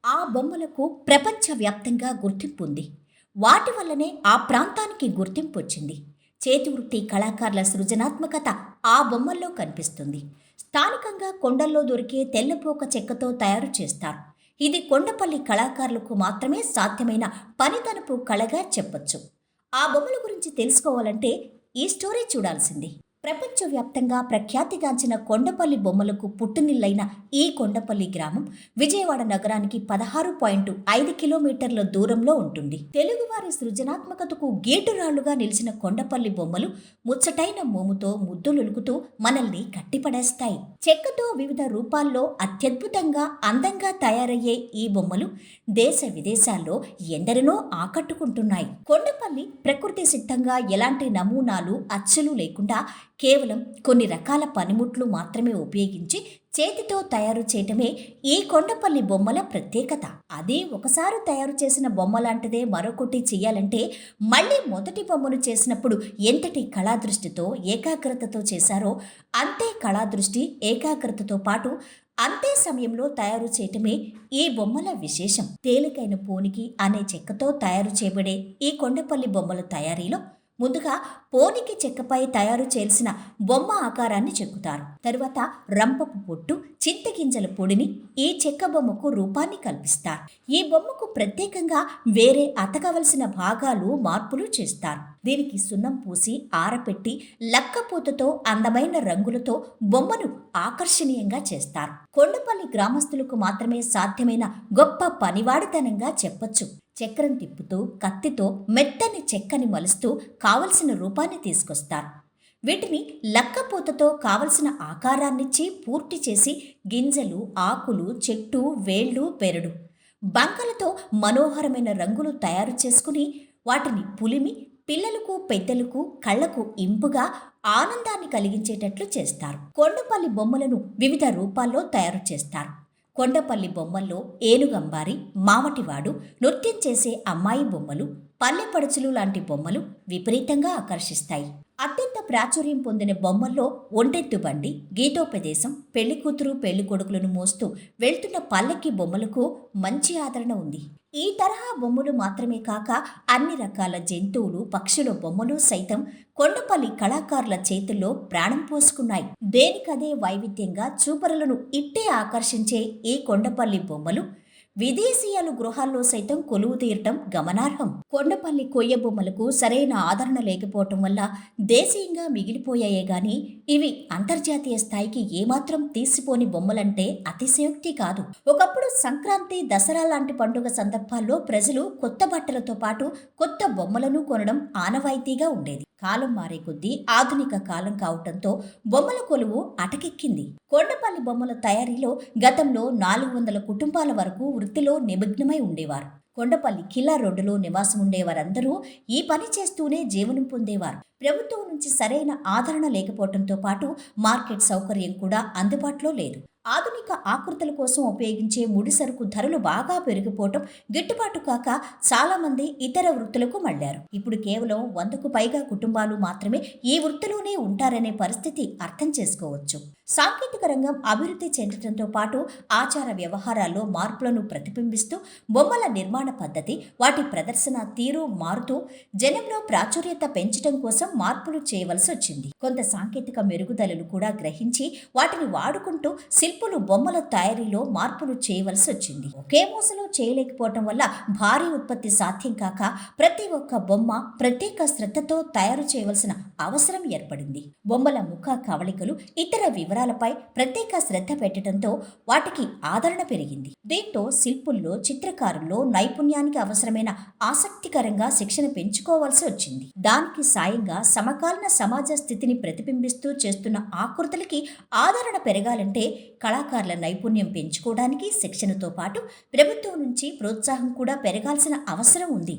ఆ బొమ్మలకు ప్రపంచవ్యాప్తంగా గుర్తింపుంది. వాటి వల్లనే ఆ ప్రాంతానికి గుర్తింపొచ్చింది. చేతివృత్తి కళాకారుల సృజనాత్మకత ఆ బొమ్మల్లో కనిపిస్తుంది. స్థానికంగా కొండల్లో దొరికే తెల్లపోక చెక్కతో తయారు చేస్తారు. ఇది కొండపల్లి కళాకారులకు మాత్రమే సాధ్యమైన పనితనపు కళగా చెప్పొచ్చు. ఆ బొమ్మల గురించి తెలుసుకోవాలంటే ఈ స్టోరీ చూడాల్సింది. ప్రపంచవ్యాప్తంగా ప్రఖ్యాతిగాంచిన కొండపల్లి బొమ్మలకు పుట్టునిల్లైన ఈ కొండపల్లి గ్రామం విజయవాడ నగరానికి 16.5 కిలోమీటర్ల దూరంలో ఉంటుంది. తెలుగువారి సృజనాత్మకతకు గీటురాళ్లుగా నిలిచిన కొండపల్లి బొమ్మలు ముచ్చటైన మోముతో ముద్దులొలుకుతూ మనల్ని కట్టిపడేస్తాయి. చెక్కతో వివిధ రూపాల్లో అత్యద్భుతంగా అందంగా తయారయ్యే ఈ బొమ్మలు దేశ విదేశాల్లో ఎందరినో ఆకట్టుకుంటున్నాయి. కొండపల్లి ప్రకృతి సిద్ధంగా ఎలాంటి నమూనాలు అచ్చులు లేకుండా కేవలం కొన్ని రకాల పనిముట్లు మాత్రమే ఉపయోగించి చేతితో తయారు చేయటమే ఈ కొండపల్లి బొమ్మల ప్రత్యేకత. అదే ఒకసారి తయారు చేసిన బొమ్మ లాంటిదే మరొకటి చెయ్యాలంటే మళ్ళీ మొదటి బొమ్మను చేసినప్పుడు ఎంతటి కళాదృష్టితో ఏకాగ్రతతో చేశారో అంతే కళాదృష్టి ఏకాగ్రతతో పాటు అంతే సమయంలో తయారు చేయటమే ఈ బొమ్మల విశేషం. తేలికైన పోనికి అనే చెక్కతో తయారు చేయబడే ఈ కొండపల్లి బొమ్మల తయారీలో ముందుగా పోనికి చెక్కపై తయారు చేసిన బొమ్మ ఆకారాన్ని చెక్కుతారు. తరువాత రంపపు పొట్టు, చింతగింజల పొడిని ఈ చెక్క బొమ్మకు రూపాన్ని కల్పిస్తారు. ఈ బొమ్మకు ప్రత్యేకంగా వేరే అతకవలసిన భాగాలు మార్పులు చేస్తారు. దీనికి సున్నం పూసి ఆరపెట్టి లక్కపూతతో అందమైన రంగులతో బొమ్మను ఆకర్షణీయంగా చేస్తారు. కొండపల్లి గ్రామస్తులకు మాత్రమే సాధ్యమైన గొప్ప పనివాడితనంగా చెప్పొచ్చు. చక్రం తిప్పుతూ కత్తితో మెత్తని చెక్కని మలుస్తూ కావలసిన రూపాన్ని తీసుకొస్తారు. వీటిని లక్కపూతతో కావలసిన ఆకారాన్నిచ్చి పూర్తి చేసి గింజలు, ఆకులు, చెట్టు, వేళ్ళు, పెరడు, బంకలతో మనోహరమైన రంగులు తయారు చేసుకుని వాటిని పులిమి పిల్లలకు పెద్దలకు కళ్లకు ఇంపుగా ఆనందాన్ని కలిగించేటట్లు చేస్తారు. కొండపల్లి బొమ్మలను వివిధ రూపాల్లో తయారు చేస్తారు. కొండపల్లి బొమ్మల్లో ఏనుగంబారి, మావటివాడు, నృత్యం చేసే అమ్మాయి బొమ్మలు, పల్లెపడుచులు లాంటి బొమ్మలు విపరీతంగా ఆకర్షిస్తాయి. అత్యంత ప్రాచుర్యం పొందిన బొమ్మల్లో ఒంటెత్తు బండి, గీతోపదేశం, పెళ్లికూతురు పెళ్లికొడుకులను మోస్తూ వెళ్తున్న పల్లకి బొమ్మలకు మంచి ఆదరణ ఉంది. ఈ తరహా బొమ్మలు మాత్రమే కాక అన్ని రకాల జంతువులు, పక్షుల బొమ్మలు సైతం కొండపల్లి కళాకారుల చేతుల్లో ప్రాణం పోసుకున్నాయి. దేనికదే వైవిధ్యంగా చూపరులను ఇట్టే ఆకర్షించే ఈ కొండపల్లి బొమ్మలు విదేశీయుల గృహాల్లో సైతం కొలువు తీరటం గమనార్హం. కొండపల్లి కొయ్య బొమ్మలకు సరైన ఆదరణ లేకపోవటం వల్ల దేశీయంగా మిగిలిపోయాయే గాని ఇవి అంతర్జాతీయ స్థాయికి ఏమాత్రం తీసిపోని బొమ్మలంటే అతిశయోక్తి కాదు. ఒకప్పుడు సంక్రాంతి, దసరా లాంటి పండుగ సందర్భాల్లో ప్రజలు కొత్త బట్టలతో పాటు కొత్త బొమ్మలను కొనడం ఆనవాయితీగా ఉండేది. కాలం మారే కొద్దీ ఆధునిక కాలం కావటంతో బొమ్మల కొలువు అటకెక్కింది. కొండపల్లి బొమ్మల తయారీలో గతంలో 400 కుటుంబాల వరకు వృత్తిలో నిమగ్నమై ఉండేవారు. కొండపల్లి కిల్లా రోడ్డులో నివాసం ఉండేవారందరూ ఈ పని చేస్తూనే జీవనం పొందేవారు. ప్రభుత్వం నుంచి సరైన ఆదరణ లేకపోవడంతో పాటు మార్కెట్ సౌకర్యం కూడా అందుబాటులో లేదు. ఆధునిక ఆకృతుల కోసం ఉపయోగించే ముడి సరుకు ధరలు బాగా పెరిగిపోవటం గిట్టుబాటు కాక చాలామంది ఇతర వృత్తులకు మళ్లారు. ఇప్పుడు కేవలం 100కు పైగా కుటుంబాలు మాత్రమే ఈ వృత్తిలోనే ఉంటారనే పరిస్థితి అర్థం చేసుకోవచ్చు. సాంకేతిక రంగం అభివృద్ధి చెందడంతో పాటు ఆచార వ్యవహారాల్లో మార్పులను ప్రతిబింబిస్తూ బొమ్మల నిర్మాణ పద్ధతి, వాటి ప్రదర్శన తీరు మారుతూ జనంలో ప్రాచుర్యత పెంచడం కోసం మార్పులు చేయవలసి వచ్చింది. కొంత సాంకేతిక మెరుగుదలలు కూడా గ్రహించి వాటిని వాడుకుంటూ శిల్పులు బొమ్మల తయారీలో మార్పులు చేయవలసి వచ్చింది. ఒకే మూసలో చేయలేకపోవటం వల్ల భారీ ఉత్పత్తి సాధ్యం కాక ప్రతి ఒక్క బొమ్మ ప్రత్యేక శ్రద్ధతో తయారు చేయవలసిన అవసరం ఏర్పడింది. బొమ్మల ముఖ కవళికలు, ఇతర వివరాలపై ప్రత్యేక శ్రద్ధ పెట్టడంతో వాటికి ఆదరణ పెరిగింది. దీంతో శిల్పుల్లో, చిత్రకారుల్లో నైపుణ్యానికి అవసరమైన ఆసక్తికరంగా శిక్షణ పెంచుకోవాల్సి వచ్చింది. దానికి సాయంగా సమకాలీన సమాజ స్థితిని ప్రతిబింబిస్తూ చేస్తున్న ఆకృతులకి ఆదరణ పెరగాలంటే కళాకారుల నైపుణ్యం పెంచుకోవడానికి శిక్షణతో పాటు ప్రభుత్వం నుంచి ప్రోత్సాహం కూడా పెరగాల్సిన అవసరం ఉంది.